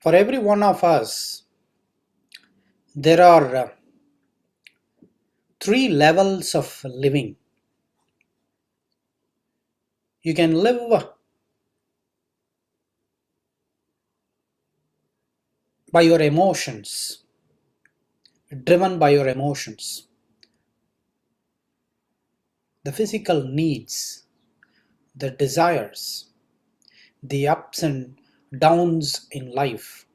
For every one of us, there are three levels of living. You can live by your emotions, driven by your emotions, the physical needs, the desires, the ups and downs in life.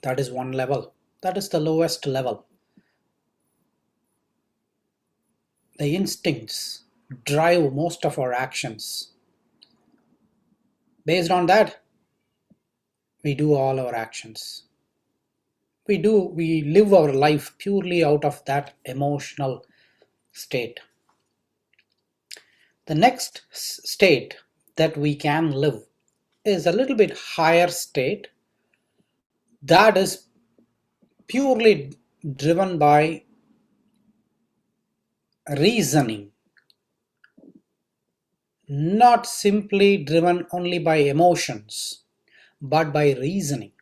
That is one level. That is the lowest level. The instincts drive most of our actions. Based on that, we do all our actions. We live our life purely out of that emotional state. The next state that we can live is a little bit higher state that is purely driven by reasoning, not simply driven only by emotions, but by reasoning.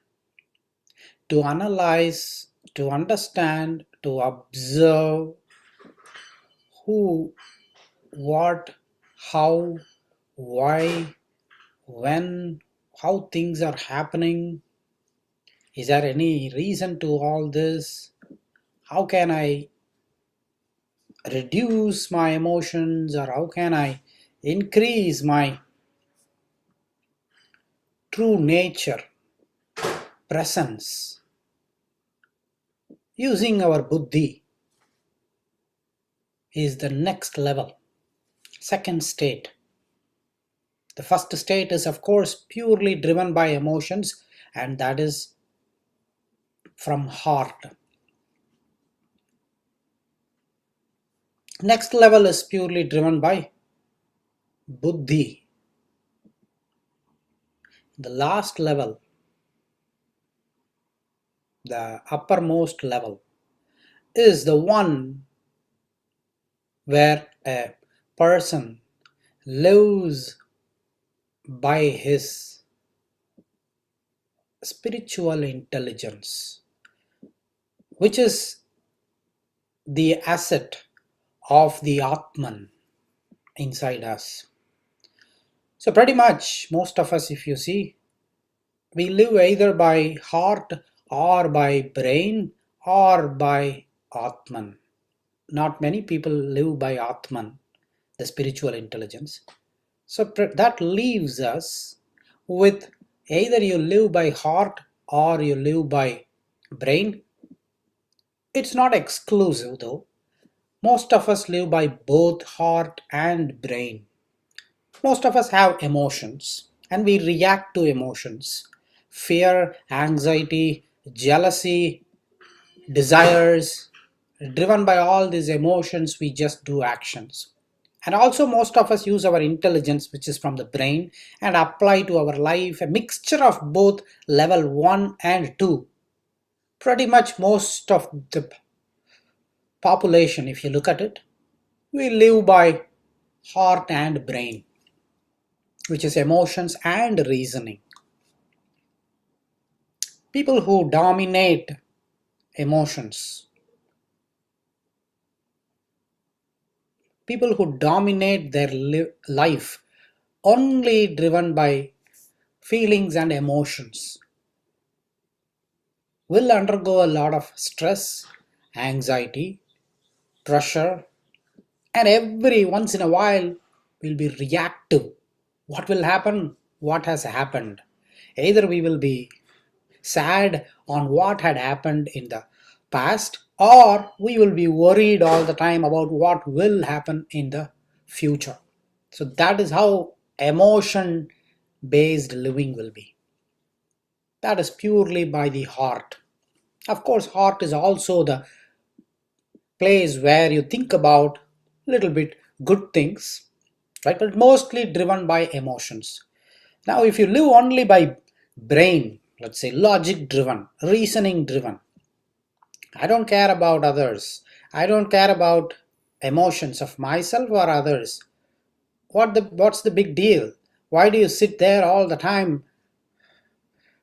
To analyze, to understand, to observe who, what, how, why, when, how things are happening. Is there any reason to all this? How can I reduce my emotions, or how can I increase my true nature, presence, using our buddhi is the next level, second state. The first state is, of course, purely driven by emotions, and that is from heart. Next level is purely driven by buddhi. The last level, the uppermost level, is the one where a person lives by his spiritual intelligence, which is the asset of the Atman inside us. So pretty much most of us, if you see, we live either by heart or by brain or by Atman. Not many people live by Atman, the spiritual intelligence. So that leaves us with either you live by heart or you live by brain. It's not exclusive though. Most of us live by both heart and brain. Most of us have emotions and we react to emotions. Fear, anxiety, jealousy, desires. Driven by all these emotions, we just do actions. And also most of us use our intelligence, which is from the brain, and apply to our life a mixture of both level 1 and 2. Pretty much most of the population, if you look at it, we live by heart and brain, which is emotions and reasoning. People who dominate emotions, people who dominate their life only driven by feelings and emotions, will undergo a lot of stress, anxiety, pressure, and every once in a while will be reactive. What will happen? What has happened? Either we will be sad on what had happened in the past, or we will be worried all the time about what will happen in the future. So that is how emotion based living will be. That is purely by the heart. Of course, heart is also the place where you think about little bit good things, right? But mostly driven by emotions. Now, if you live only by brain, let's say logic driven, reasoning driven, I don't care about others. I don't care about emotions of myself or others. What's the big deal? Why do you sit there all the time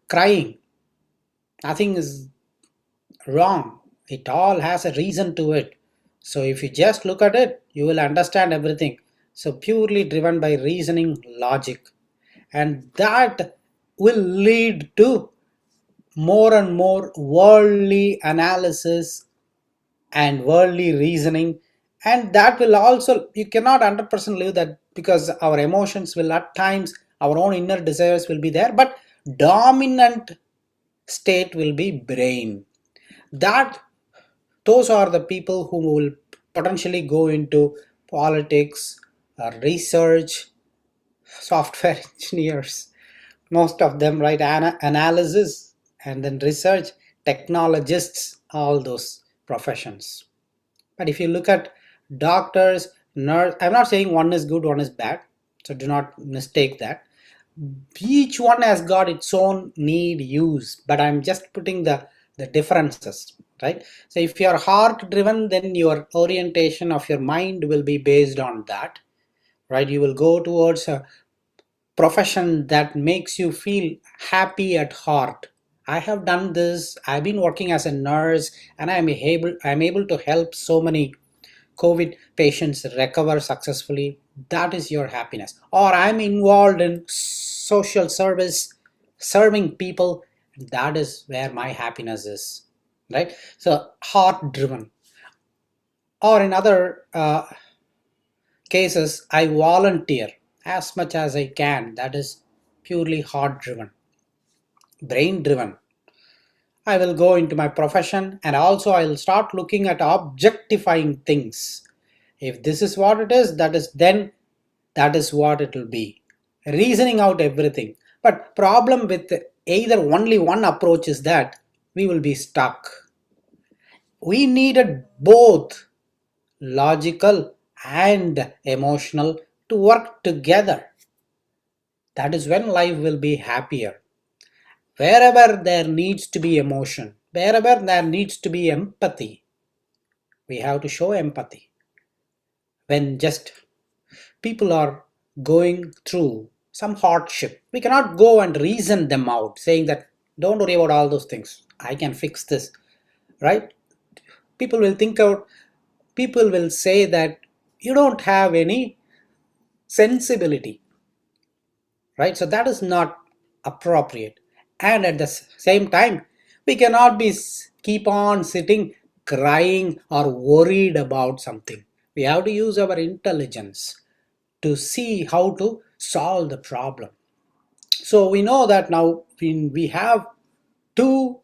crying. Nothing is wrong. It all has a reason to it. So if you just look at it, you will understand everything. So purely driven by reasoning, logic. And that will lead to more and more worldly analysis and worldly reasoning. And that will also, you cannot 100% live that, because our emotions will at times, our own inner desires will be there, but dominant state will be brain. That those are the people who will potentially go into politics, research, software engineers, most of them, right? Analysis and then research, technologists, all those professions. But if you look at doctors, nurse, I'm not saying one is good, one is bad, so do not mistake that. Each one has got its own need, use, but I'm just putting the differences, right? So if you are heart driven, then your orientation of your mind will be based on that, right? You will go towards a profession that makes you feel happy at heart. I have done this, I've been working as a nurse, and I'm able to help so many COVID patients recover successfully. That is your happiness. Or I'm involved in social service, serving people. That is where my happiness is, right? So heart driven. Or in other cases, I volunteer as much as I can. That is purely heart driven. Brain driven, I will go into my profession, and also I'll start looking at objectifying things. If this is what it is, that is what it will be. Reasoning out everything. But problem with either only one approach is that we will be stuck. We needed both logical and emotional to work together. That is when life will be happier. Wherever there needs to be emotion, wherever there needs to be empathy, we have to show empathy. When just people are going through some hardship, we cannot go and reason them out saying that don't worry about all those things, I can fix this, right? People will think out, people will say that you don't have any sensibility, right? So that is not appropriate. And at the same time, we cannot be keep on sitting crying or worried about something. We have to use our intelligence to see how to solve the problem. So we know that now we have two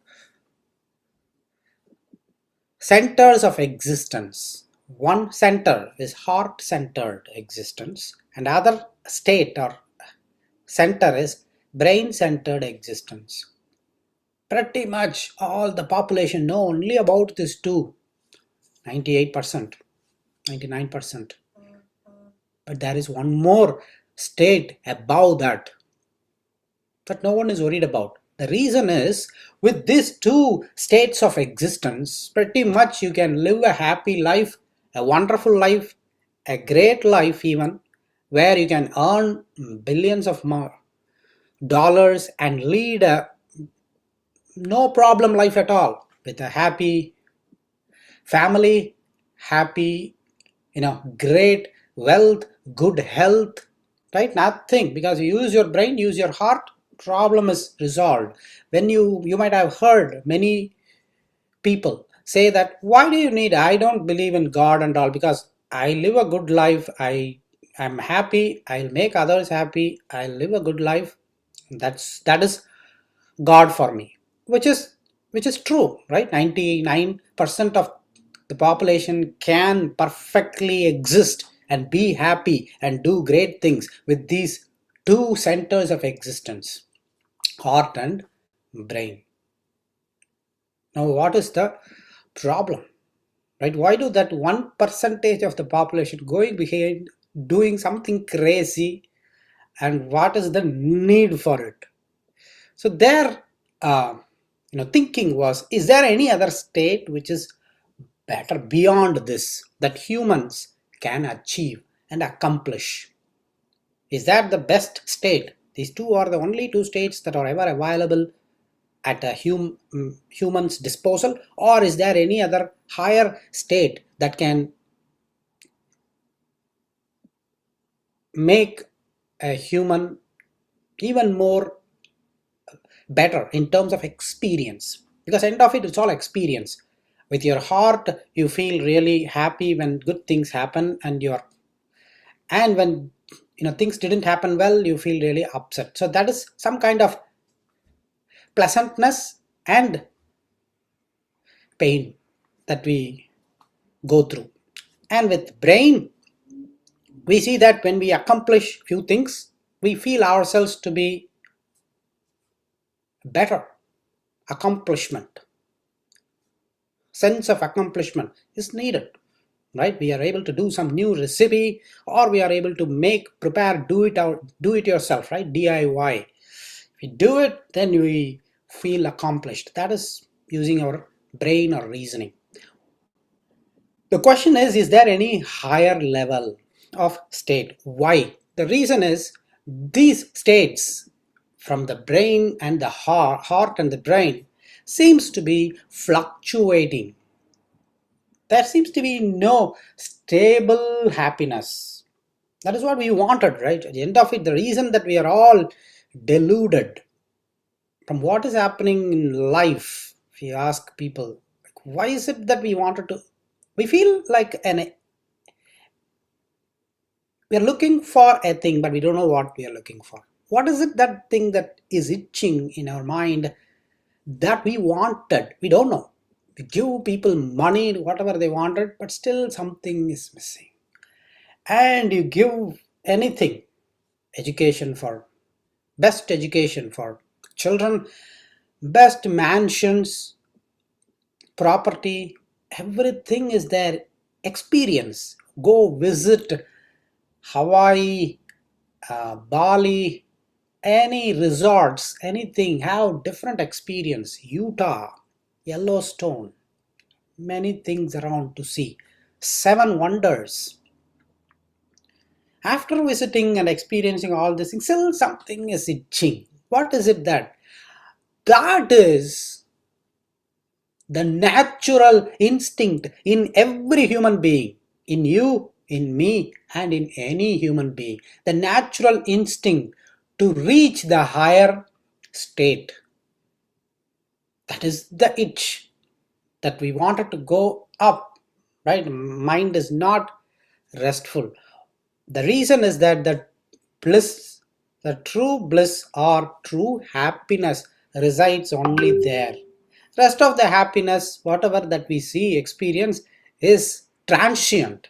centers of existence. One center is heart centered existence, and other state or center is brain centered existence. Pretty much all the population know only about these two, 98%, 99%. But there is one more state above that no one is worried about. The reason is, with these two states of existence, pretty much you can live a happy life, a wonderful life, a great life even, where you can earn billions of dollars and lead a no problem life at all, with a happy family, happy, great wealth, good health, right? Nothing, because you use your brain, use your heart, problem is resolved. When you might have heard many people say that, why do you need, I don't believe in God and all, because I live a good life, I am happy, I'll make others happy, I'll live a good life, that is God for me, which is true, right? 99% of the population can perfectly exist and be happy and do great things with these two centers of existence, heart and brain. Now, what is the problem, right? Why do that 1% of the population going behind doing something crazy, and what is the need for it? So their thinking was, is there any other state which is better beyond this that humans can achieve and accomplish? Is that the best state? These two are the only two states that are ever available at a human's disposal, or is there any other higher state that can make a human even more better in terms of experience? Because end of it, it's all experience. With your heart you feel really happy when good things happen, and when things didn't happen well, you feel really upset. So that is some kind of pleasantness and pain that we go through. And with brain, we see that when we accomplish few things, we feel ourselves to be better. Accomplishment, sense of accomplishment is needed, right? We are able to do some new recipe, or we are able to prepare, do it yourself, right? DIY. If we do it, then we feel accomplished. That is using our brain or reasoning. The question is there any higher level of state? Why? The reason is these states from the brain and the heart and the brain seems to be fluctuating. There seems to be no stable happiness. That is what we wanted, right? At the end of it, the reason that we are all deluded from what is happening in life, if you ask people, like, why is it that we feel like we are looking for a thing, but we don't know what we are looking for. What is it, that thing that is itching in our mind that we wanted? We don't know. We give people money, whatever they wanted, but still something is missing. And you give anything, best education for children, best mansions, property, everything is there. Experience. Go visit Hawaii, Bali, any resorts, anything, have different experience. Utah, Yellowstone, many things around to see. 7 wonders. After visiting and experiencing all these things, still something is itching. What is it that? That is the natural instinct in every human being, in you, in me, and in any human being. The natural instinct to reach the higher state. That is the itch that we wanted to go up, right? Mind is not restful. The reason is that the true bliss or true happiness resides only there. Rest of the happiness, whatever that we see, experience, is transient.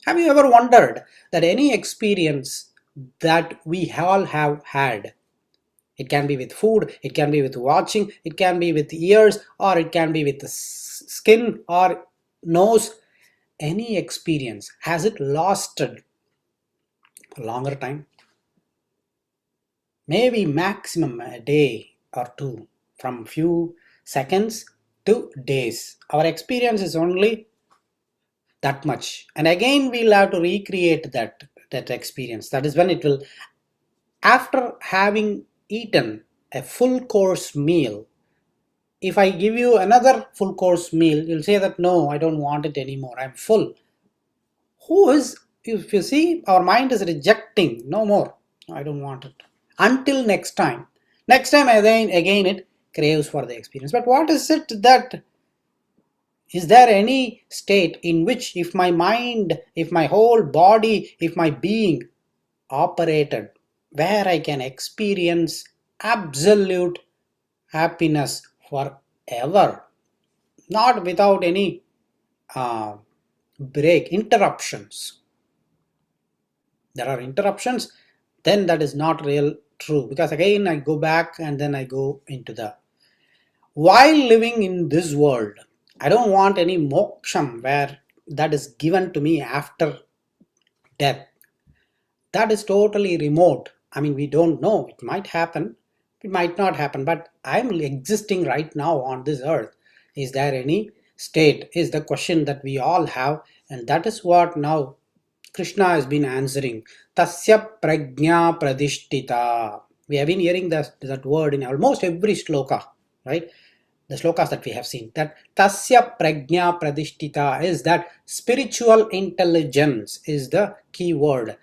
Have you ever wondered that any experience that we all have had, it can be with food, it can be with watching, it can be with ears, or it can be with the skin or nose, any experience, has it lasted a longer time? Maybe maximum a day or two, from few seconds to days. Our experience is only that much, and again we'll have to recreate that experience. That is when it will, after having eaten a full course meal, if I give you another full course meal, you'll say that no, I don't want it anymore, I'm full. If you see, our mind is rejecting, no more, I don't want it, until next time. Again it craves for the experience. But what is it that, is there any state in which, if my mind, if my whole body, if my being operated, where I can experience absolute happiness forever, not without any interruptions? There are interruptions, then that is not real true, because again I go back and then I go into the, while living in this world, I don't want any moksham where that is given to me after death. That is totally remote. I mean, we don't know, it might happen, it might not happen, but I'm existing right now on this earth. Is there any state, is the question that we all have, and that is what now Krishna has been answering. Tasya prajna pradishtita. We have been hearing that word in almost every shloka. right? The slokas that we have seen, that tasya prajna pradishtita is that spiritual intelligence is the key word.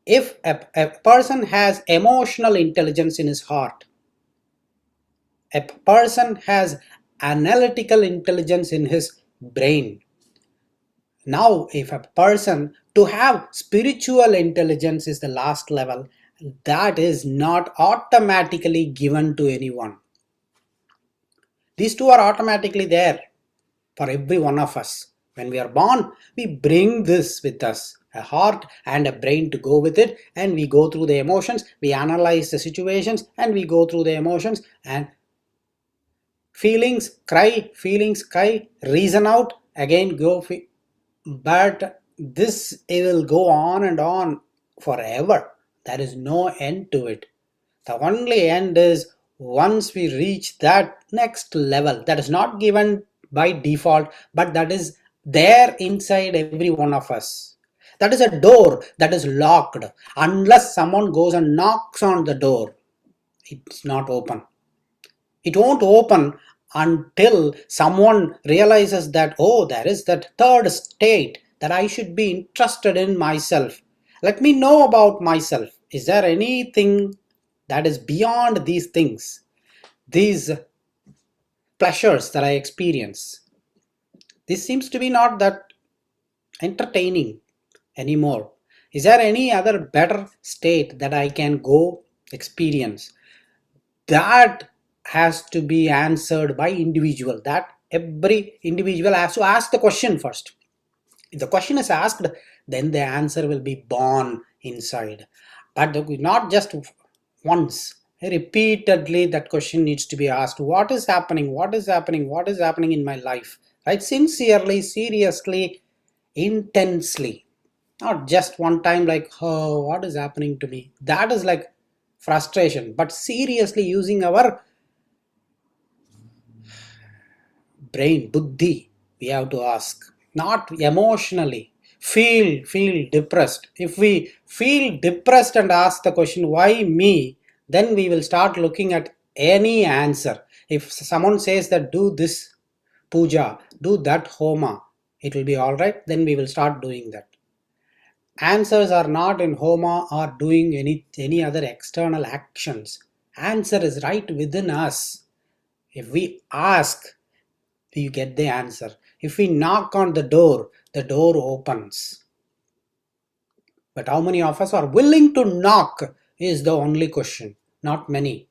If a person has emotional intelligence in his heart, a person has analytical intelligence in his brain. Now, if a person to have spiritual intelligence is the last level, that is not automatically given to anyone. These two are automatically there for every one of us. When we are born, we bring this with us, a heart and a brain to go with it, and we go through the emotions, we analyze the situations, and we go through the emotions, and feelings cry, reason out, again go. But this it will go on and on forever. There is no end to it. The only end is once we reach that next level that is not given by default, but that is there inside every one of us. That is a door that is locked. Unless someone goes and knocks on the door, it's not open. It won't open until someone realizes that, oh, there is that third state that I should be interested in myself. Let me know about myself. Is there anything that is beyond these things, these pleasures that I experience? This seems to be not that entertaining anymore. Is there any other better state that I can go experience? That has to be answered by individual. That every individual has to ask the question first. If the question is asked, then the answer will be born inside. But not just once, repeatedly that question needs to be asked. What is happening? What is happening? What is happening in my life? Right? Sincerely, seriously, intensely. Not just one time like, oh, what is happening to me? That is like frustration. But seriously using our brain, buddhi, we have to ask. Not emotionally. Feel depressed. If we feel depressed and ask the question, why me? Then we will start looking at any answer. If someone says that do this puja, do that homa, it will be alright, then we will start doing that. Answers are not in homa or doing any other external actions. Answer is right within us. If we ask, you get the answer. If we knock on the door opens. But how many of us are willing to knock is the only question. Not many.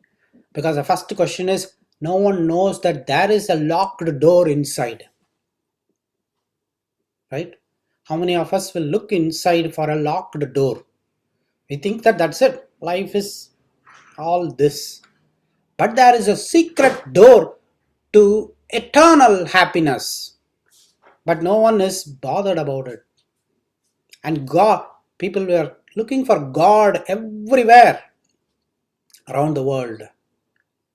Because the first question is, no one knows that there is a locked door inside. Right? How many of us will look inside for a locked door? We think that that's it. Life is all this. But there is a secret door to eternal happiness. But no one is bothered about it. And God, people were looking for God everywhere around the world,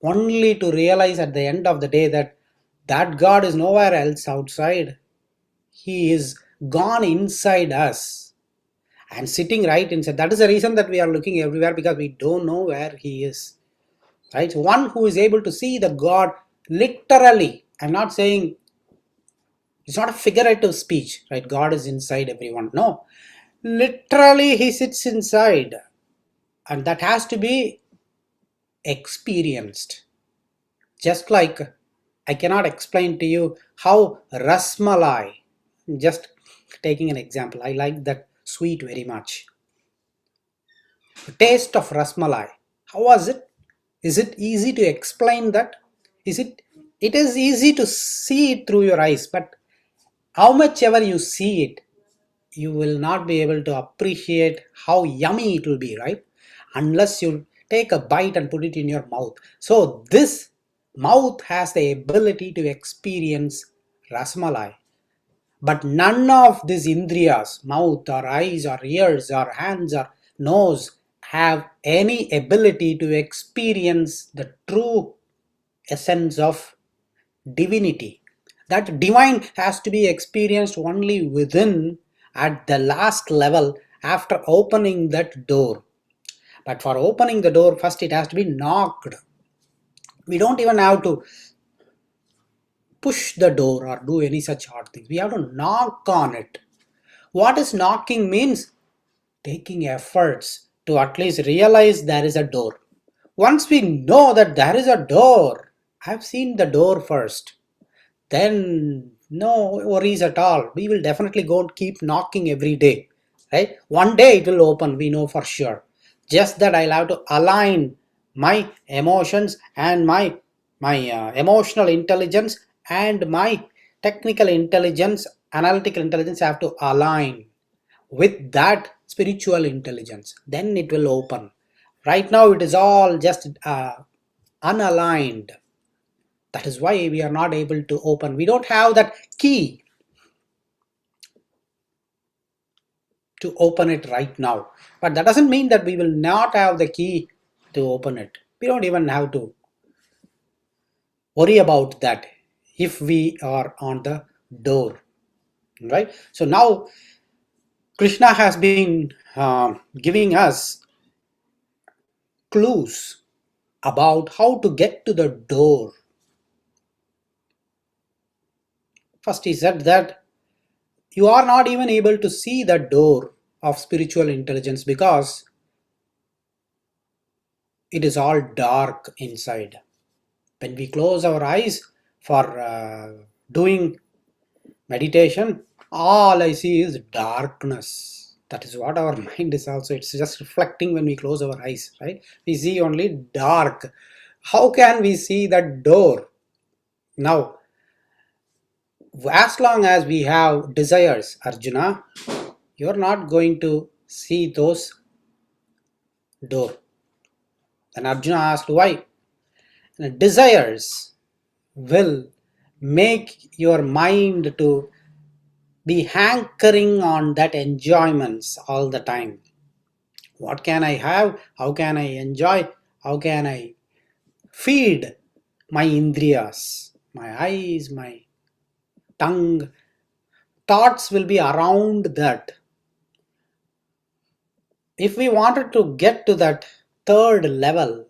only to realize at the end of the day that that God is nowhere else outside. He is gone inside us and sitting right inside. That is the reason that we are looking everywhere, because we don't know where He is. Right? So one who is able to see the God literally, I'm not saying it's not a figurative speech, right? God is inside everyone. No, literally He sits inside, and that has to be experienced. Just like I cannot explain to you how rasmalai, just taking an example, I like that sweet very much. The taste of rasmalai, how was it? Is it easy to explain that? It is easy to see it through your eyes, but how much ever you see it, you will not be able to appreciate how yummy it will be, right? Unless you take a bite and put it in your mouth. So this mouth has the ability to experience rasmalai, but none of these indriyas, mouth or eyes or ears or hands or nose, have any ability to experience the true essence of divinity. That divine has to be experienced only within, at the last level, after opening that door. But for opening the door, first it has to be knocked. We don't even have to push the door or do any such hard things. We have to knock on it. What is knocking means? Taking efforts to at least realize there is a door. Once we know that there is a door, I've seen the door first, then no worries at all. We will definitely go and keep knocking every day, right? One day it will open, we know for sure. Just that I'll have to align my emotions and my emotional intelligence and my technical intelligence, analytical intelligence have to align with that spiritual intelligence, then it will open. Right now it is all just unaligned. That is why we are not able to open. We don't have that key to open it right now. But that doesn't mean that we will not have the key to open it. We don't even have to worry about that if we are on the door, right? So now Krishna has been giving us clues about how to get to the door. First, he said that you are not even able to see the door of spiritual intelligence because it is all dark inside. When we close our eyes for doing meditation, all I see is darkness. That is what our mind is also. It's just reflecting when we close our eyes, right? We see only dark. How can we see that door? Now, as long as we have desires, Arjuna, you're not going to see those door. Then Arjuna asked why. And desires will make your mind to be hankering on that enjoyments all the time. What can I have? How can I enjoy? How can I feed my indriyas, my eyes, my tongue? Thoughts will be around that. If we wanted to get to that third level,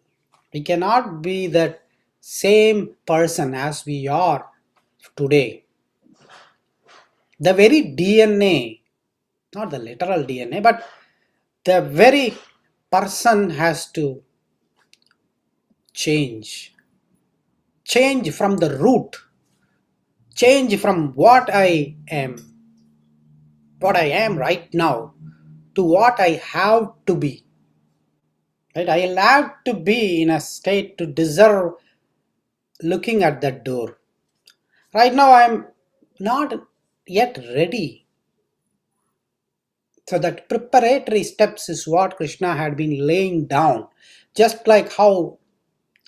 we cannot be that same person as we are today. The very DNA, not the literal DNA, but the very person has to change. Change from the root. Change from what I am right now, to what I have to be. Right? I'll have to be in a state to deserve looking at that door. Right now I'm not yet ready. So that preparatory steps is what Krishna had been laying down. Just like how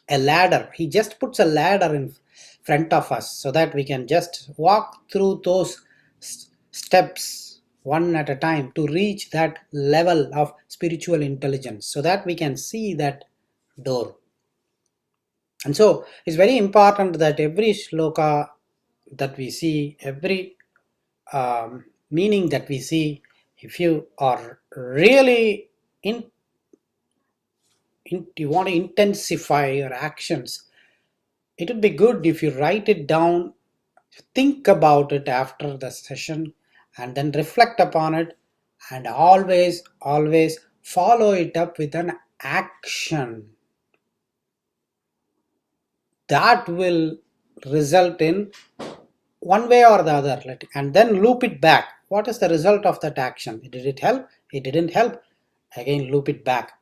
a ladder, he just puts a ladder in front of us so that we can just walk through those steps one at a time to reach that level of spiritual intelligence so that we can see that door. And so it's very important that every shloka that we see, every meaning that we see, if you are really you want to intensify your actions, it would be good if you write it down, think about it after the session, and then reflect upon it, and always follow it up with an action that will result in one way or the other, and then loop it back. What is the result of that action? Did it help? It didn't help. Again, loop it back,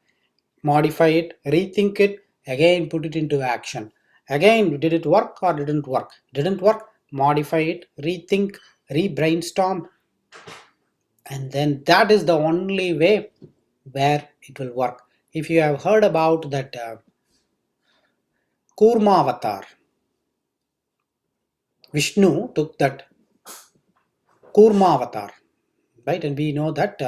modify it, rethink it, again put it into action. Again, did it work or didn't work? Didn't work, modify it, rethink, re-brainstorm, and then that is the only way where it will work. If you have heard about that Kurma avatar, Vishnu took that Kurma avatar, right? And we know that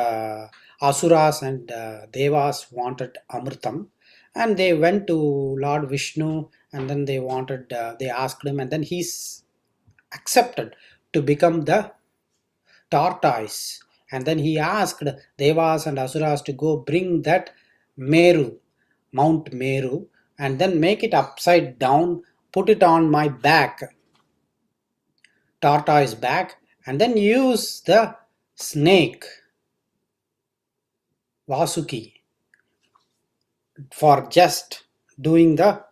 Asuras and Devas wanted Amritam, and they went to Lord Vishnu, and then they asked him, and then he's accepted to become the tortoise. And then he asked Devas and Asuras to go bring that Meru, Mount Meru, and then make it upside down, put it on my back, tortoise back, and then use the snake, Vasuki, for just doing the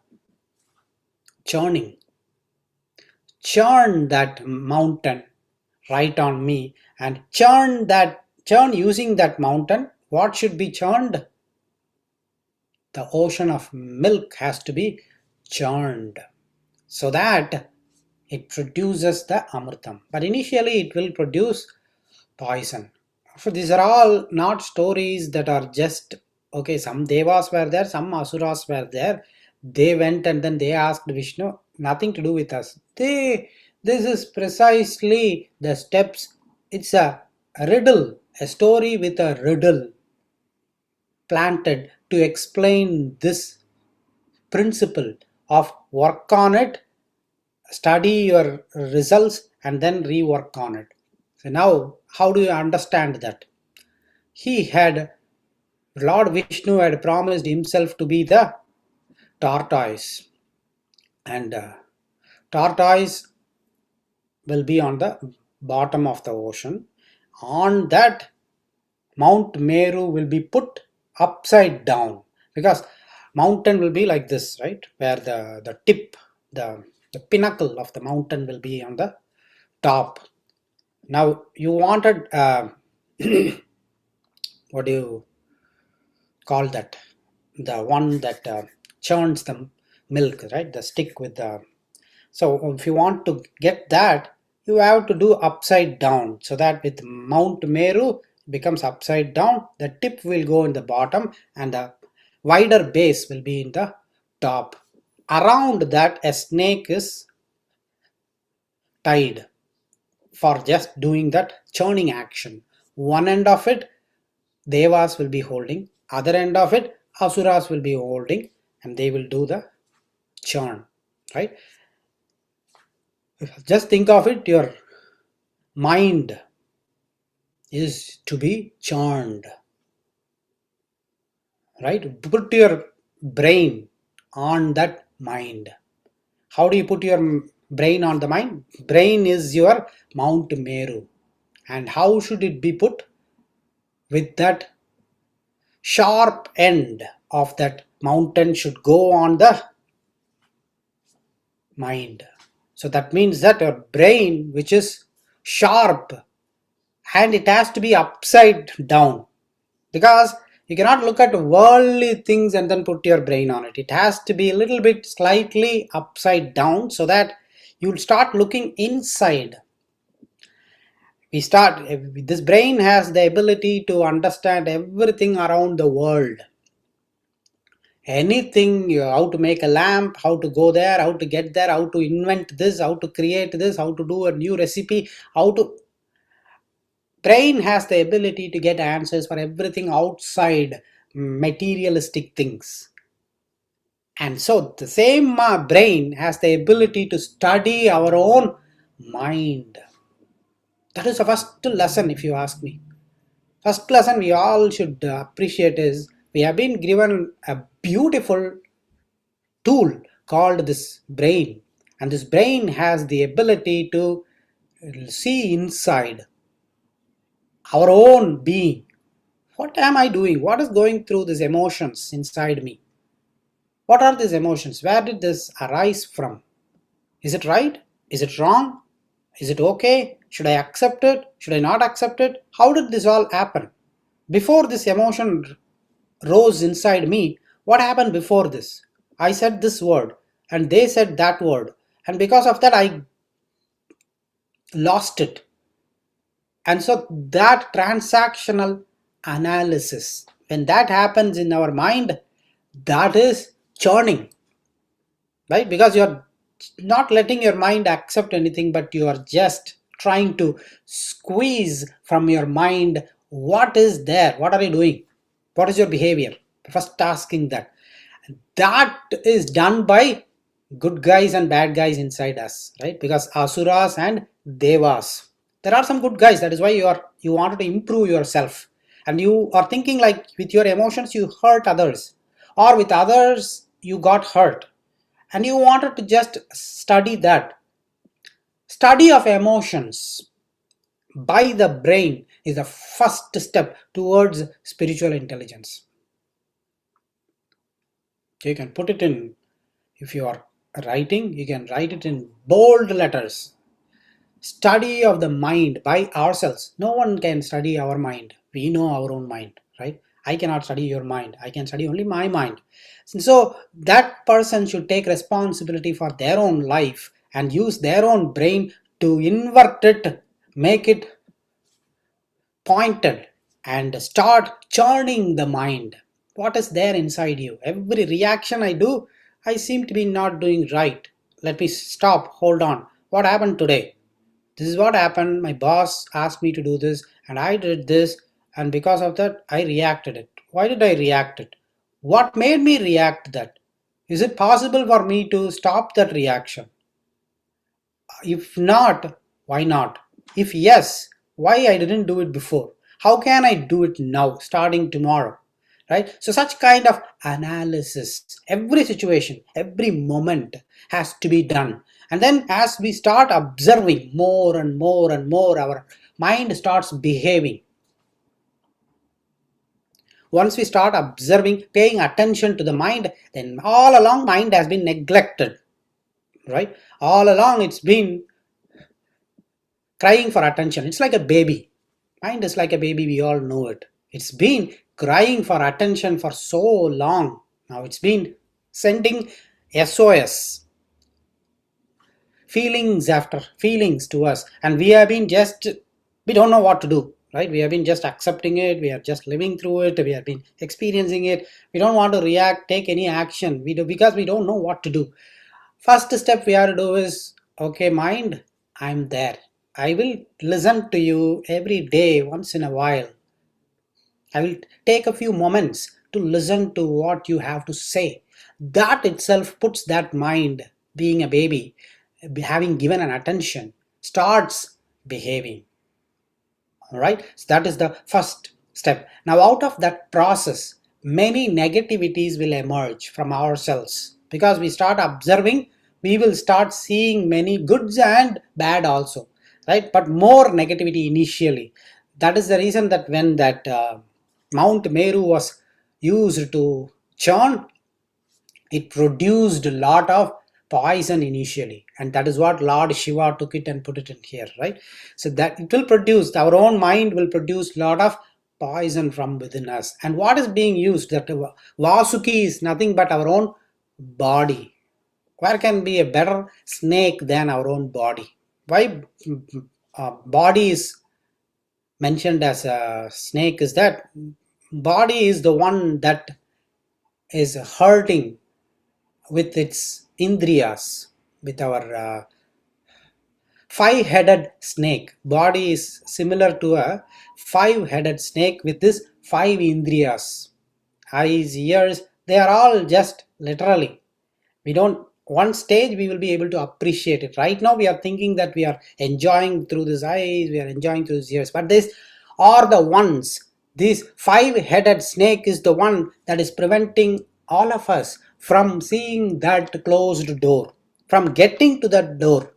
churning. Churn that mountain right on me, and churn using that mountain. What should be churned? The ocean of milk has to be churned so that it produces the amritam. But initially it will produce poison. So these are all not stories that are just, okay, some devas were there, some asuras were there. They went and then they asked Vishnu, nothing to do with us. This is precisely the steps. It's a riddle, a story with a riddle planted to explain this principle of work on it, study your results, and then rework on it. So now, how do you understand that? Lord Vishnu had promised himself to be the tortoise, and tortoise will be on the bottom of the ocean. On that, Mount Meru will be put upside down, because mountain will be like this, right? Where the tip, the pinnacle of the mountain will be on the top. Now you wanted what do you call that? The one that churns the milk, right? The stick with the. So if you want to get that, you have to do upside down, so that with Mount Meru becomes upside down. The tip will go in the bottom, and the wider base will be in the top. Around that, a snake is tied for just doing that churning action. One end of it, devas will be holding, other end of it, asuras will be holding, and they will do the churn, right? Just think of it, your mind is to be churned, right? Put your brain on that mind. How do you put your brain on the mind? Brain is your Mount Meru. And how should it be put? With that sharp end of that mountain should go on the mind. So that means that your brain, which is sharp, and it has to be upside down, because you cannot look at worldly things and then put your brain on it. It has to be a little bit slightly upside down, so that you'll start looking inside. This brain has the ability to understand everything around the world. Anything, how to make a lamp, how to go there, how to get there, how to invent this, how to create this, how to do a new recipe, brain has the ability to get answers for everything outside materialistic things. And so the same brain has the ability to study our own mind. That is the first lesson, if you ask me. First lesson we all should appreciate is, we have been given a beautiful tool called this brain, and this brain has the ability to see inside our own being. What am I doing? What is going through these emotions inside me? What are these emotions? Where did this arise from? Is it right? Is it wrong? Is it okay? Should I accept it? Should I not accept it? How did this all happen? Before this emotion rose inside me, what happened before this? I said this word and they said that word, and because of that I lost it. And so that transactional analysis, when that happens in our mind, that is churning, right? Because you're not letting your mind accept anything, but you are just trying to squeeze from your mind what is there. What are you doing? What is your behavior? First asking that. That is done by good guys and bad guys inside us, right? Because asuras and devas, there are some good guys. That is why you wanted to improve yourself, and you are thinking like with your emotions you hurt others, or with others you got hurt and you wanted to just study that. Study of emotions by the brain is the first step towards spiritual intelligence. You can put it in, if you are writing, you can write it in bold letters. Study of the mind by ourselves. No one can study our mind. We know our own mind, right? I cannot study your mind. I can study only my mind. So that person should take responsibility for their own life and use their own brain to invert it, make it pointed, and start churning the mind. What is there inside you? Every reaction I do, I seem to be not doing right. Let me stop. Hold on. What happened today? This is what happened. My boss asked me to do this and I did this, and because of that I reacted it. Why did I react it? What made me react that? Is it possible for me to stop that reaction? If not, why not? If yes, why I didn't do it before? How can I do it now, starting tomorrow? Right? So such kind of analysis, every situation, every moment has to be done. And then as we start observing more and more and more, our mind starts behaving. Once we start observing, paying attention to the mind, then all along mind has been neglected. Right? All along it's been crying for attention. It's like a baby. Mind is like a baby, we all know it. It's been crying for attention for so long. Now it's been sending SOS, feelings after feelings to us, and we have been just, we don't know what to do, right? We have been just accepting it, we are just living through it, we have been experiencing it. We don't want to react, take any action, we do, because we don't know what to do. First step we have to do is, okay, mind, I'm there. I will listen to you every day, once in a while. I will take a few moments to listen to what you have to say. That itself puts that mind, being a baby, having given an attention, starts behaving. All right, so that is the first step. Now out of that process, many negativities will emerge from ourselves, because we start observing, we will start seeing many goods and bad also, right? But more negativity initially. That is the reason that when that Mount Meru was used to churn, it produced a lot of poison initially, and that is what Lord Shiva took it and put it in here, right? So that it will produce, our own mind will produce a lot of poison from within us. And what is being used, that Vasuki is nothing but our own body. Where can be a better snake than our own body? Why body is mentioned as a snake is that body is the one that is hurting with its indriyas, with our five-headed snake. Body is similar to a five-headed snake with this five indriyas. Eyes, ears, they are all just literally. We don't, one stage we will be able to appreciate it. Right now we are thinking that we are enjoying through these eyes, we are enjoying through these ears, but these are the ones. This five-headed snake is the one that is preventing all of us from seeing that closed door, from getting to that door.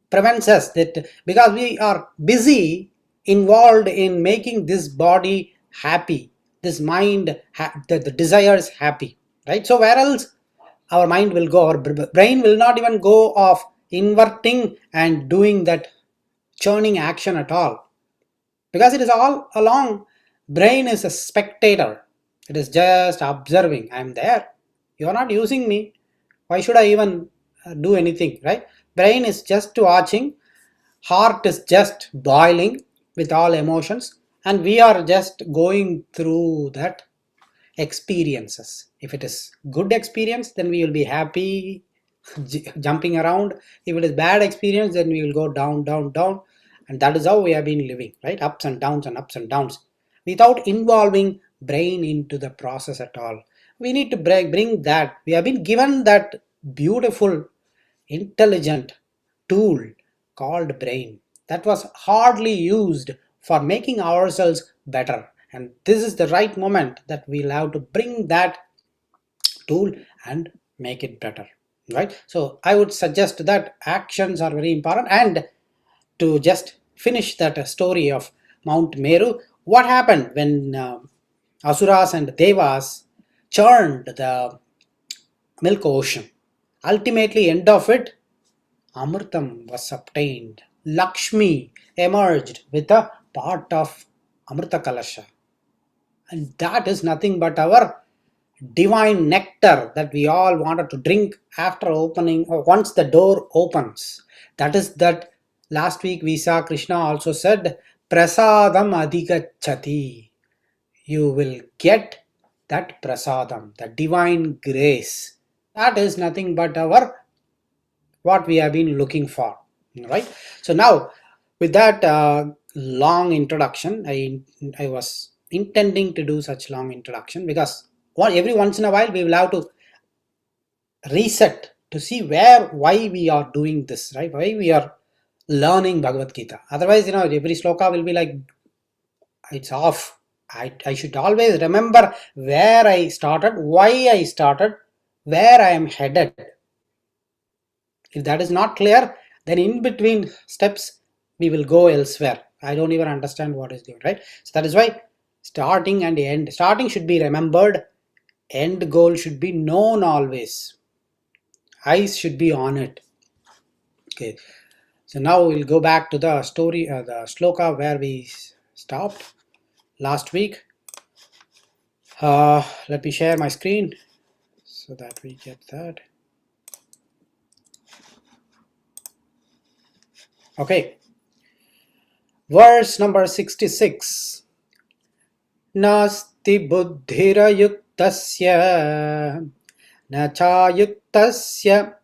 Prevents us that, because we are busy involved in making this body happy, this mind the desires happy, right? So where else our mind will go? Our brain will not even go of inverting and doing that churning action at all, because it is all along. Brain is a spectator, it is just observing. I'm there, you are not using me, why should I even do anything, right? Brain is just watching, heart is just boiling with all emotions, and we are just going through that experiences. If it is good experience, then we will be happy, jumping around. If it is bad experience, then we will go down, down, down. And that is how we have been living, right? Ups and downs and ups and downs, without involving brain into the process at all. We need to bring that. We have been given that beautiful, intelligent tool called brain, that was hardly used for making ourselves better. And this is the right moment that we'll have to bring that tool and make it better, right? So I would suggest that actions are very important. And to just finish that story of Mount Meru, what happened when Asuras and Devas churned the milk ocean? Ultimately, end of it, Amritam was obtained. Lakshmi emerged with a part of Amrita Kalasha. And that is nothing but our divine nectar that we all wanted to drink after opening, or once the door opens. That is that last week we saw Krishna also said, Prasadam adhigachati. You will get that prasadam, the divine grace. That is nothing but our what we have been looking for, right? So now with that long introduction, I was intending to do such long introduction because every once in a while we will have to reset to see why we are doing this, right? Why we are learning Bhagavad Gita. Otherwise, every sloka will be like it's off. I should always remember where I started, why I started, where I am headed. If that is not clear, then in between steps we will go elsewhere. I don't even understand what is going, right? So that is why starting and end. Starting should be remembered. End goal should be known always. Eyes should be on it. Okay. So now we'll go back to the story, the sloka where we stopped last week. Let me share my screen so that we get that. Okay. Verse number 66. Nasti buddhirayuktasya na chayuktasya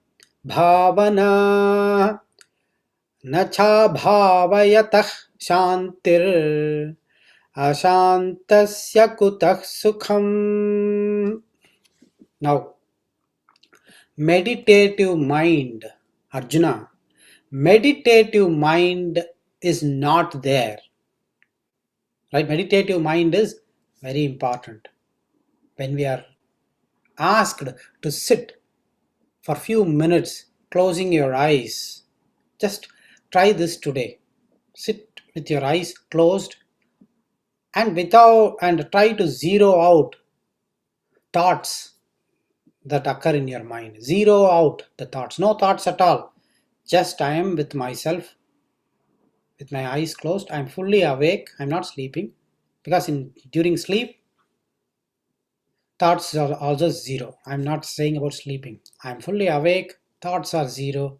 bhavana na cha bhavayatah shantir ashantasya kutah sukham. Now, meditative mind, Arjuna, meditative mind is not there, right? Meditative mind is very important. When we are asked to sit for few minutes closing your eyes, just try this today. Sit with your eyes closed and try to zero out thoughts that occur in your mind. Zero out the thoughts. No thoughts at all. Just I am with myself with my eyes closed. I am fully awake. I am not sleeping, because during sleep thoughts are also zero. I am not saying about sleeping. I am fully awake. Thoughts are zero.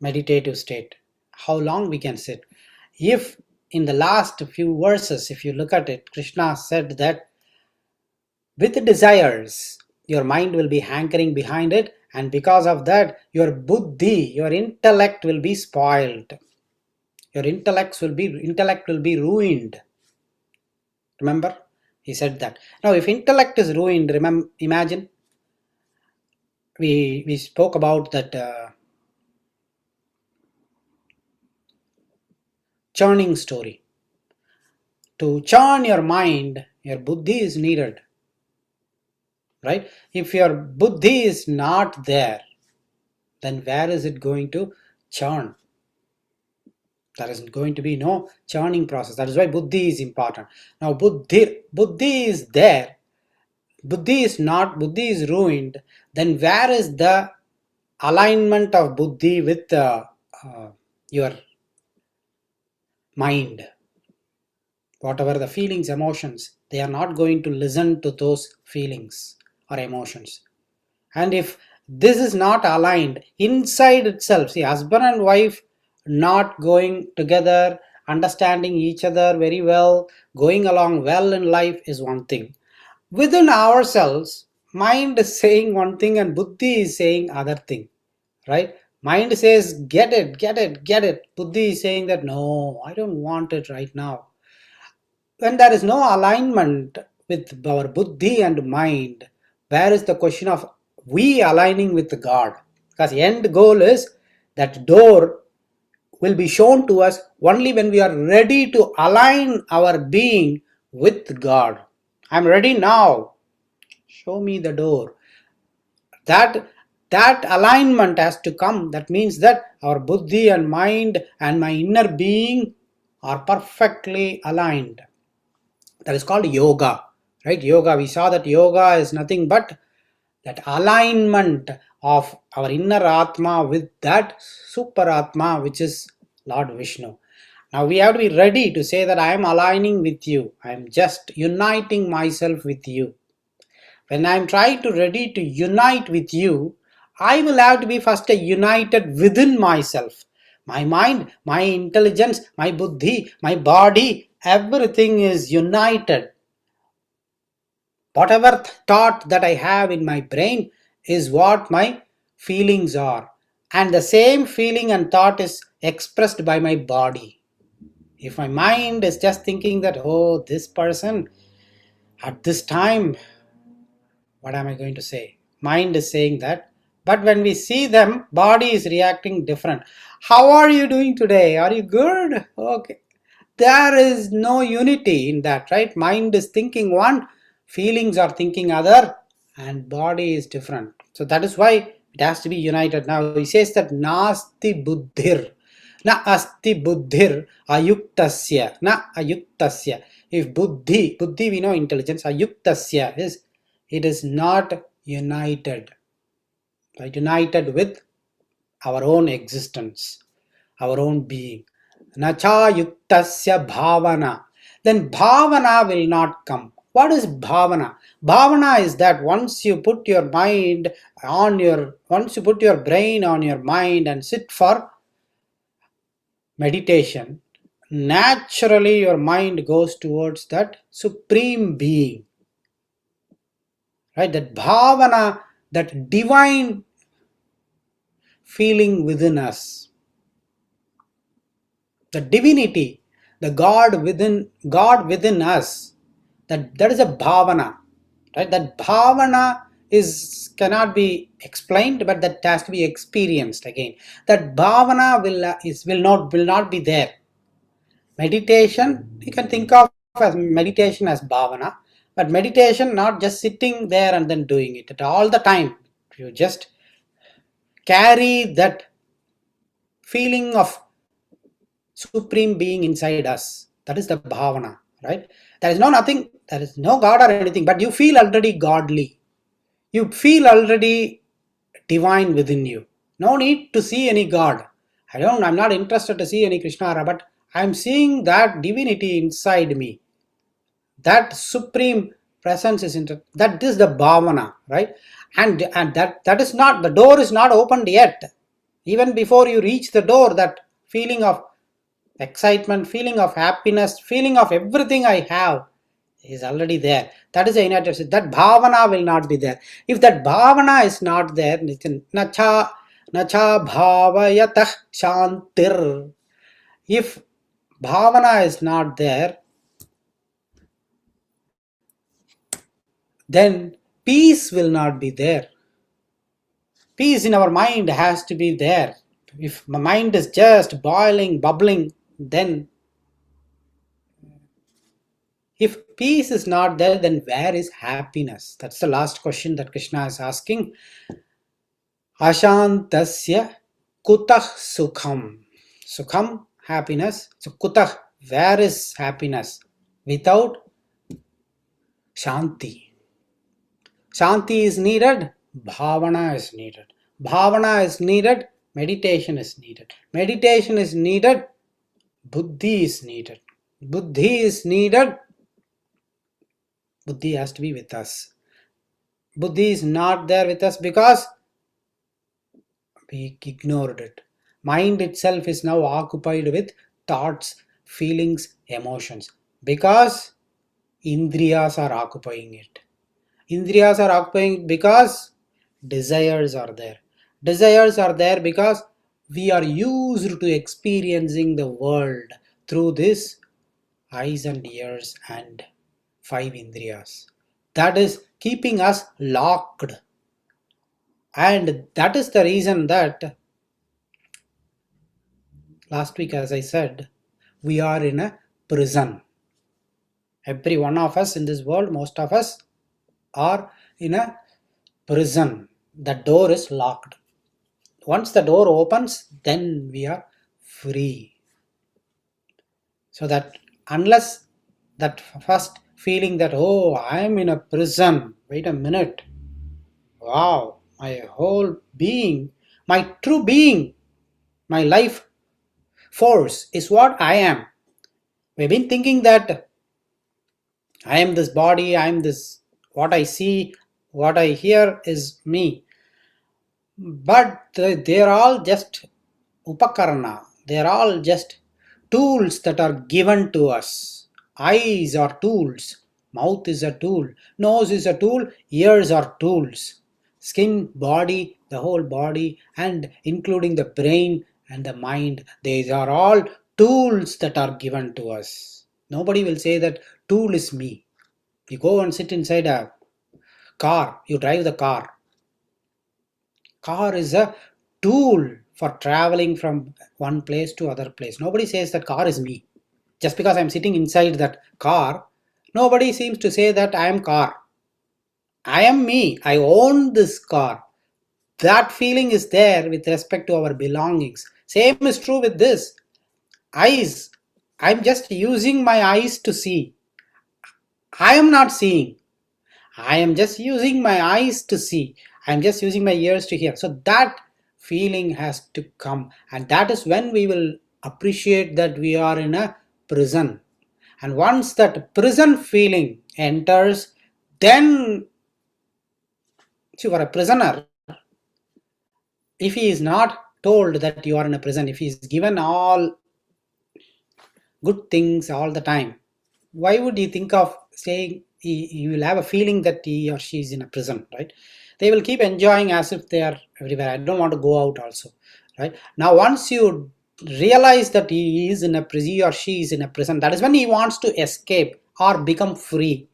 Meditative state. How long we can sit? If in the last few verses, if you look at it, Krishna said that with desires, your mind will be hankering behind it, and because of that, your buddhi, your intellect will be spoiled. Your intellect will be ruined. Remember, he said that. Now, if intellect is ruined, imagine we spoke about that churning story. To churn your mind, your buddhi is needed, right? If your buddhi is not there, then where is it going to churn? There is going to be no churning process. That is why buddhi is important. Now buddhi is there, buddhi is not, buddhi is ruined, then where is the alignment of buddhi with your mind? Whatever the feelings, emotions, they are not going to listen to those feelings or emotions. And if this is not aligned inside itself, see, husband and wife not going together, understanding each other very well, going along well in life is one thing. Within ourselves, mind is saying one thing and buddhi is saying other thing, right? Mind says, get it, get it, get it. Buddhi is saying that, no, I don't want it right now. When there is no alignment with our buddhi and mind, where is the question of we aligning with God? Because the end goal is that door will be shown to us only when we are ready to align our being with God. I'm ready now. Show me the door. That alignment has to come. That means that our buddhi and mind and my inner being are perfectly aligned. That is called yoga, right? Yoga, we saw that yoga is nothing but that alignment of our inner atma with that super atma, which is Lord Vishnu. Now we have to be ready to say that I am aligning with you, I am just uniting myself with you. When I am trying to ready to unite with you, I will have to be first united within myself. My mind, my intelligence, my buddhi, my body, everything is united. Whatever thought that I have in my brain is what my feelings are. And the same feeling and thought is expressed by my body. If my mind is just thinking that, oh, this person at this time, what am I going to say? Mind is saying that. But when we see them, body is reacting different. How are you doing today? Are you good? Okay. There is no unity in that, right? Mind is thinking one, feelings are thinking other, and body is different. So that is why it has to be united. Now he says that nasti buddhir, na asti buddhir ayuktasya, na ayuktasya. If buddhi we know intelligence, ayuktasya is it is not united, right? United with our own existence, our own being. Nacha yuktasya bhavana. Then bhavana will not come. What is bhavana? Bhavana is that once you put your brain on your mind and sit for meditation, naturally your mind goes towards that supreme being. Right? That bhavana, that divine feeling within us. The divinity, the God within us, that is a bhavana, right? That bhavana cannot be explained, but that has to be experienced again. That bhavana will not be there. Meditation, you can think of as meditation as bhavana, but meditation not just sitting there and then doing it at all the time. You just carry that feeling of supreme being inside us. That is the bhavana, right? There is no God or anything, but you feel already godly. You feel already divine within you. No need to see any God. I'm not interested to see any Krishna, but I'm seeing that divinity inside me. That supreme presence that is the bhavana, right? And that is not, the door is not opened yet. Even before you reach the door, that feeling of excitement, feeling of happiness, feeling of everything I have is already there. That is the united state. That bhavana will not be there. If that bhavana is not there, nacha bhavayatah shantir. If bhavana is not there, then peace will not be there. Peace in our mind has to be there. If my mind is just boiling, bubbling, then if peace is not there, then where is happiness? That's the last question that Krishna is asking. Ashantasya kutah sukham. Sukham, happiness. So kutah, where is happiness? Without shanti. Shanti is needed, bhavana is needed. Bhavana is needed, meditation is needed. Meditation is needed, buddhi is needed. Buddhi is needed, buddhi has to be with us. Buddhi is not there with us because we ignored it. Mind itself is now occupied with thoughts, feelings, emotions because indriyas are occupying it. Indriyas are occupying because desires are there. Desires are there because we are used to experiencing the world through this eyes and ears and five indriyas. That is keeping us locked. And that is the reason that last week, as I said, we are in a prison. Every one of us in this world, most of us are in a prison. The door is locked. Once the door opens, then we are free. So that unless that first feeling that, oh, I am in a prison, wait a minute, wow, my whole being, my true being, my life force is what I am. We've been thinking that I am this body, I am this, what I see, what I hear is me. But they're all just upakarana, they're all just tools that are given to us. Eyes are tools, mouth is a tool, nose is a tool, ears are tools, skin, body, the whole body, and including the brain and the mind, these are all tools that are given to us. Nobody will say that tool is me. You go and sit inside a car, you drive the car. Car is a tool for traveling from one place to other place. Nobody says that car is me. Just because I'm sitting inside that car, nobody seems to say that I am car. I am me. I own this car. That feeling is there with respect to our belongings. Same is true with this. Eyes. I'm just using my eyes to see. I am not seeing. I am just using my eyes to see. I am just using my ears to hear. So that feeling has to come. And that is when we will appreciate that we are in a prison. And once that prison feeling enters, then, see, for a prisoner, if he is not told that you are in a prison, if he is given all good things all the time, why would he think of saying he will have a feeling that he or she is in a prison, right? They will keep enjoying as if they are everywhere. I don't want to go out also, right? Now once you realize that he is in a prison, he or she is in a prison, that is when he wants to escape or become free,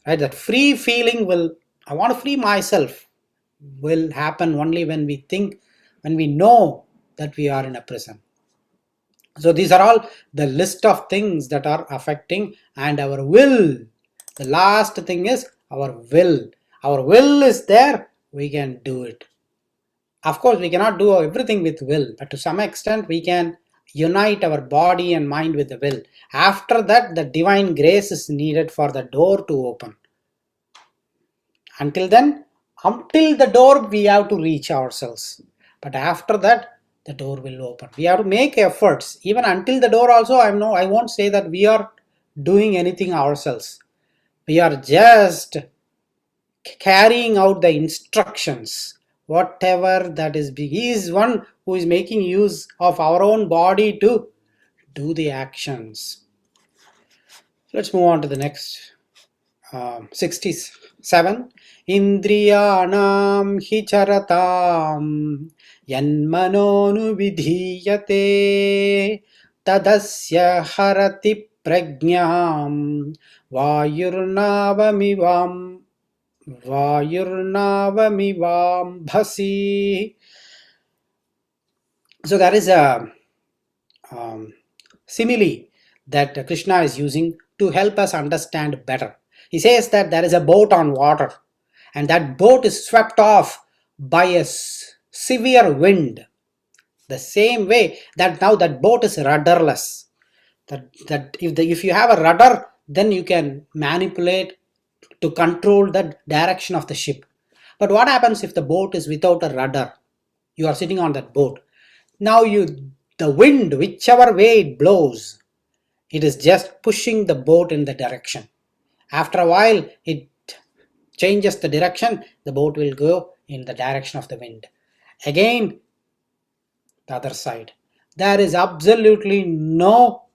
right? That free feeling will, I want to free myself, will happen only when we think, when we know that we are in a prison. So these are all the list of things that are affecting, and our will. The last thing is our will. Our will is there, we can do it. Of course, we cannot do everything with will, but to some extent we can unite our body and mind with the will. After that, the divine grace is needed for the door to open. Until then, until the door, we have to reach ourselves. But after that, the door will open. We have to make efforts. Even until the door also, I won't say that we are doing anything ourselves. We are just carrying out the instructions. Whatever that is, he is one who is making use of our own body to do the actions. Let's move on to the next 67. Indriyanam hi charatam yanmanonu vidhiyate tadasya harati prajnam vayurnavamivam bhasi. So there is a simile that Krishna is using to help us understand better. He says that there is a boat on water, and that boat is swept off by a severe wind. The same way that now that boat is rudderless. That if you have a rudder, then you can manipulate to control the direction of the ship. But what happens if the boat is without a rudder? You are sitting on that boat. Now the wind, whichever way it blows, it is just pushing the boat in the direction. After a while, it changes the direction, the boat will go in the direction of the wind. Again, the other side. There is absolutely no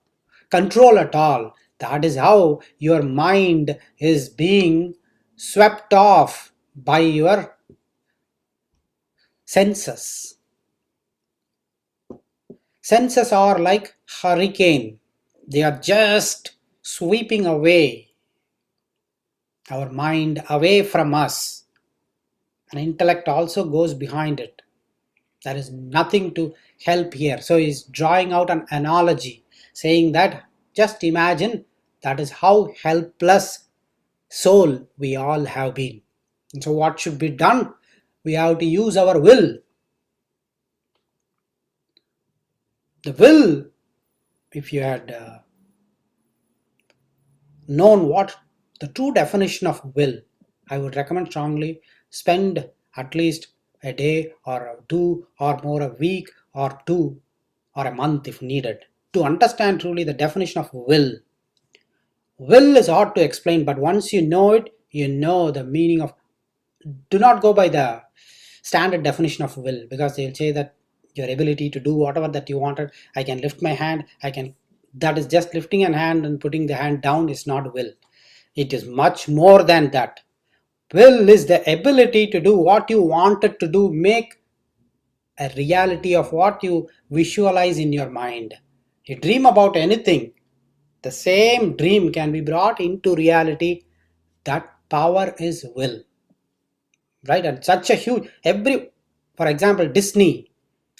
control at all. That is how your mind is being swept off by your senses. Senses are like hurricane. They are just sweeping away our mind away from us. And intellect also goes behind it. There is nothing to help here. So he's drawing out an analogy, saying that just imagine that is how helpless soul we all have been. And so what should be done? We have to use our will. The will, if you had known what the true definition of will, I would recommend strongly spend at least a day or two or more, a week or two or a month if needed, to understand truly the definition of will. Will is hard to explain, but once you know it, you know the meaning of. Do not go by the standard definition of will, because they'll say that your ability to do whatever that you wanted. I can lift my hand, I can. That is just lifting a hand and putting the hand down is not will. It is much more than that. Will is the ability to do what you wanted to do, make a reality of what you visualize in your mind. You dream about anything, the same dream can be brought into reality. That power is will, right? And such a huge, every, for example, Disney,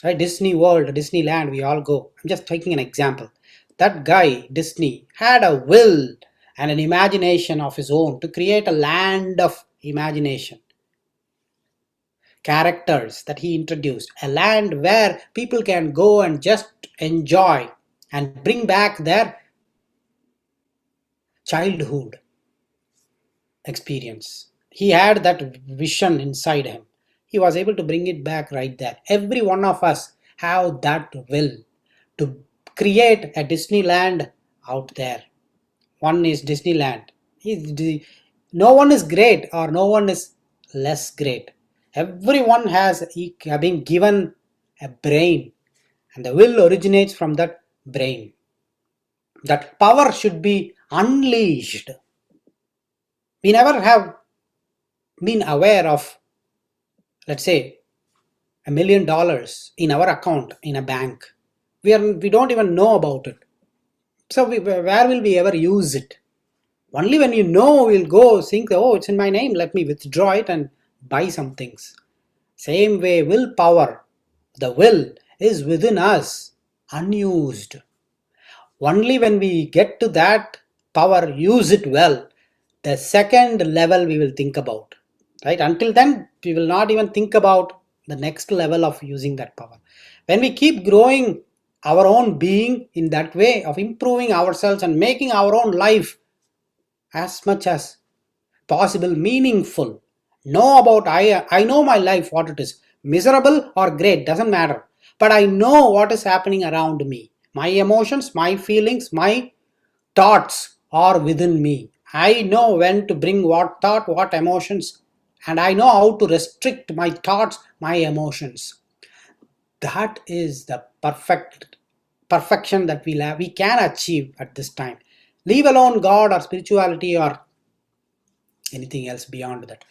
right? Disney World, Disneyland, we all go. I'm just taking an example. That guy, Disney, had a will and an imagination of his own to create a land of imagination. Characters that he introduced, a land where people can go and just enjoy and bring back their childhood experience. He had that vision inside him. He was able to bring it back right there. Every one of us have that will to create a Disneyland out there. One is Disneyland. No one is great or no one is less great. Everyone has been given a brain, and the will originates from that brain. That power should be unleashed. We never have been aware of, let's say, $1 million in our account in a bank. We don't even know about it. So where will we ever use it? Only when you know, we'll go think, oh, it's in my name, let me withdraw it and buy some things. Same way, willpower, the will is within us, unused. Only when we get to that power, use it well, the second level we will think about. Right? Until then, we will not even think about the next level of using that power. When we keep growing our own being in that way of improving ourselves and making our own life as much as possible meaningful, know about, I know my life, what it is, miserable or great, doesn't matter, but I know what is happening around me. My emotions, my feelings, my thoughts are within me. I know when to bring what thought, what emotions, and I know how to restrict my thoughts, my emotions. That is the perfection that we can achieve at this time. Leave alone God or spirituality or anything else beyond that.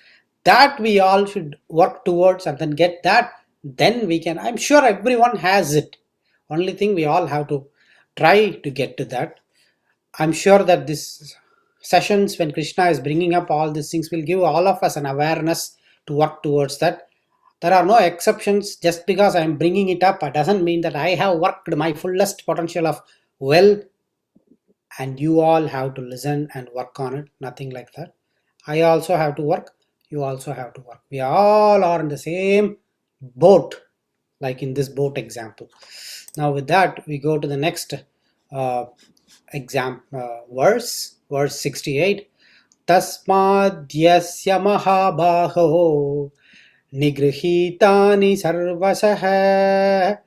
That we all should work towards and then get that. Then we can. I'm sure everyone has it. Only thing, we all have to try to get to that. I'm sure that this sessions, when Krishna is bringing up all these things, will give all of us an awareness to work towards that. There are no exceptions. Just because I'm bringing it up, it doesn't mean that I have worked my fullest potential of well, and you all have to listen and work on it. Nothing like that. I also have to work. You also have to work. We all are in the same boat, like in this boat example. Now, with that, we go to the next verse 68. Tasmadyasya mahabaho nigrihitani sarvasah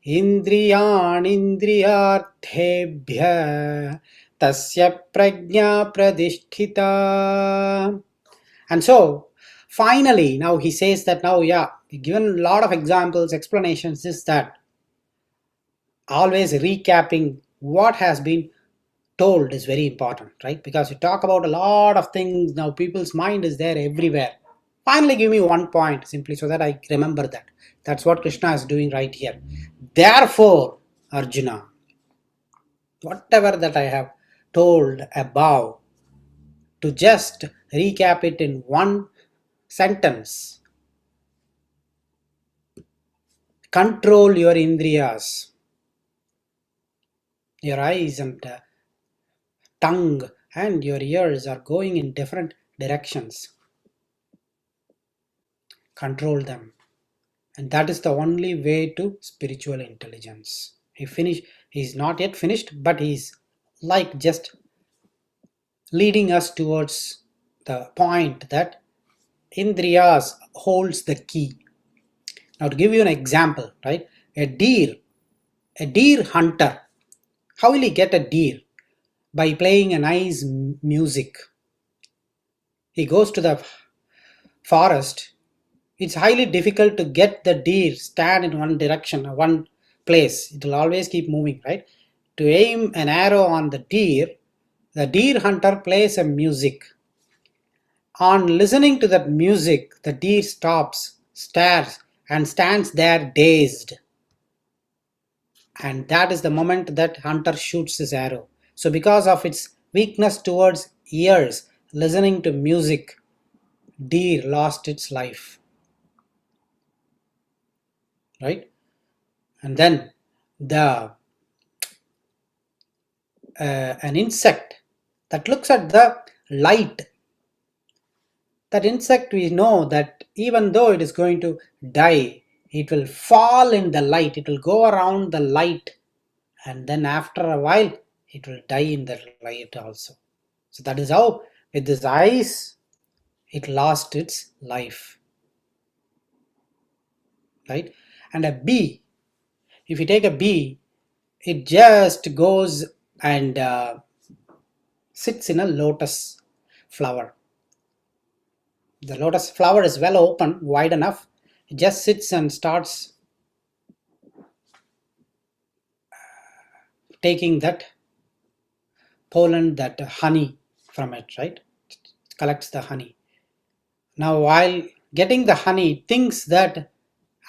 indriyanindriyarthebhya tasya prajna pradishthita. And so, finally, now he says that now, yeah, given a lot of examples, explanations, is that always recapping what has been told is very important, right? Because you talk about a lot of things, now people's mind is there everywhere. Finally, give me one point simply so that I remember that. That's what Krishna is doing right here. Therefore, Arjuna, whatever that I have told above, to just recap it in one sentence: control your indriyas. Your eyes and tongue and your ears are going in different directions. control them. And that is the only way to spiritual intelligence. He's not yet finished, but he's like just leading us towards the point that Indriyas holds the key. Now to give you an example, right? A deer hunter, how will he get a deer? By playing a nice music. He goes to the forest. It's highly difficult to get the deer stand in one direction, one place. It will always keep moving, right? To aim an arrow on the deer hunter plays a music. On listening to that music, the deer stops, stares, and stands there dazed. And that is the moment that hunter shoots his arrow. So because of its weakness towards ears, listening to music, deer lost its life. Right? And then an insect that looks at the light. That insect, we know that even though it is going to die, it will fall in the light, it will go around the light, and then after a while it will die in the light also. So that is how with these eyes it lost its life, right? And a bee, if you take a bee, it just goes and sits in a lotus flower. The lotus flower is well open, wide enough. It just sits and starts taking that pollen, that honey from it, right? It collects the honey. Now while getting the honey, it thinks that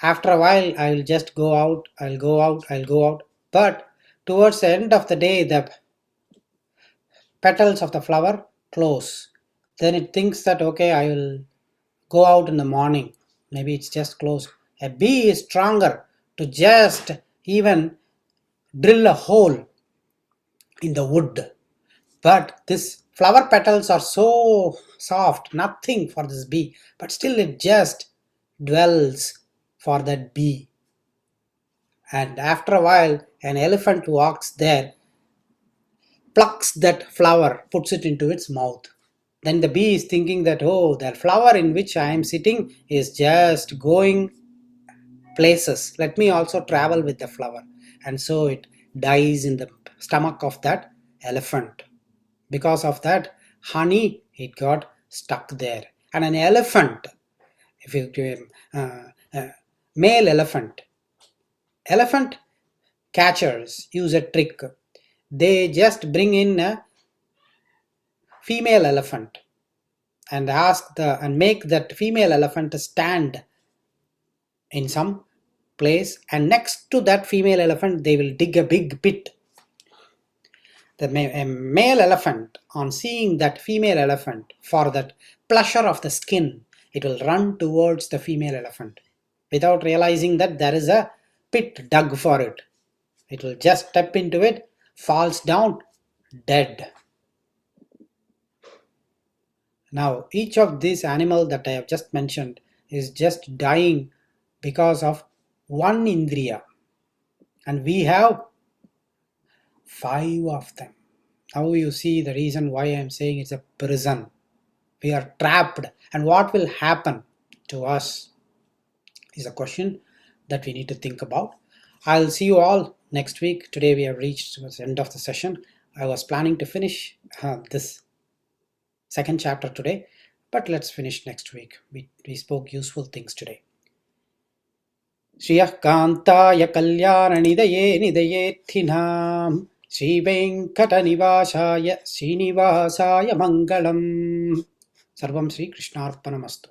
after a while I'll just go out, I'll go out. But towards the end of the day, the petals of the flower close. Then it thinks that okay, I will go out in the morning. Maybe it's just closed. A bee is stronger to just even drill a hole in the wood. But this flower petals are so soft, nothing for this bee. But still it just dwells for that bee. And after a while, an elephant walks there, plucks that flower, puts it into its mouth. Then the bee is thinking that, oh, the flower in which I am sitting is just going places. Let me also travel with the flower. And so it dies in the stomach of that elephant. Because of that honey, it got stuck there. And an elephant, if you male elephant catchers use a trick. They just bring in a female elephant and make that female elephant stand in some place, and next to that female elephant they will dig a big pit. The male elephant, on seeing that female elephant, for that pleasure of the skin, it will run towards the female elephant without realizing that there is a pit dug for it. It will just step into it, falls down, dead. Now, each of these animals that I have just mentioned is just dying because of one indriya. And we have 5 of them. Now you see the reason why I am saying it's a prison. We are trapped. And what will happen to us is a question that we need to think about. I'll see you all next week. Today we have reached the end of the session. I was planning to finish this second chapter today, but let's finish next week. We spoke useful things today. Shriyah Kantaya Kalyananidaye Nidayethinam Sri Venkatanivasaya Srinivasaya Mangalam. Sarvam Sri Krishnarpanamastu.